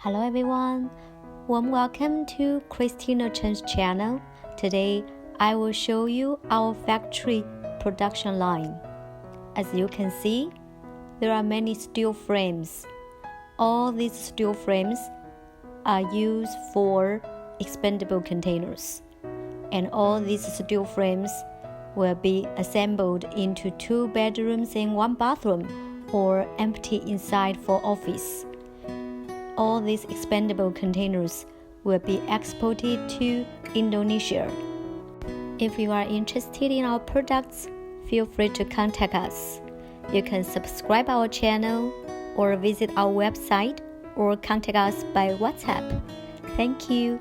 Hello everyone, warm welcome to Christina Chen's channel. Today I will show you our factory production line. As you can see, there are many steel frames. All these steel frames are used for expandable containers, and all these steel frames will be assembled into 2 bedrooms and 1 bathroom, or empty inside for office. All these expandable containers will be exported to Indonesia. If you are interested in our products, feel free to contact us. You can subscribe our channel or visit our website or contact us by WhatsApp. Thank you.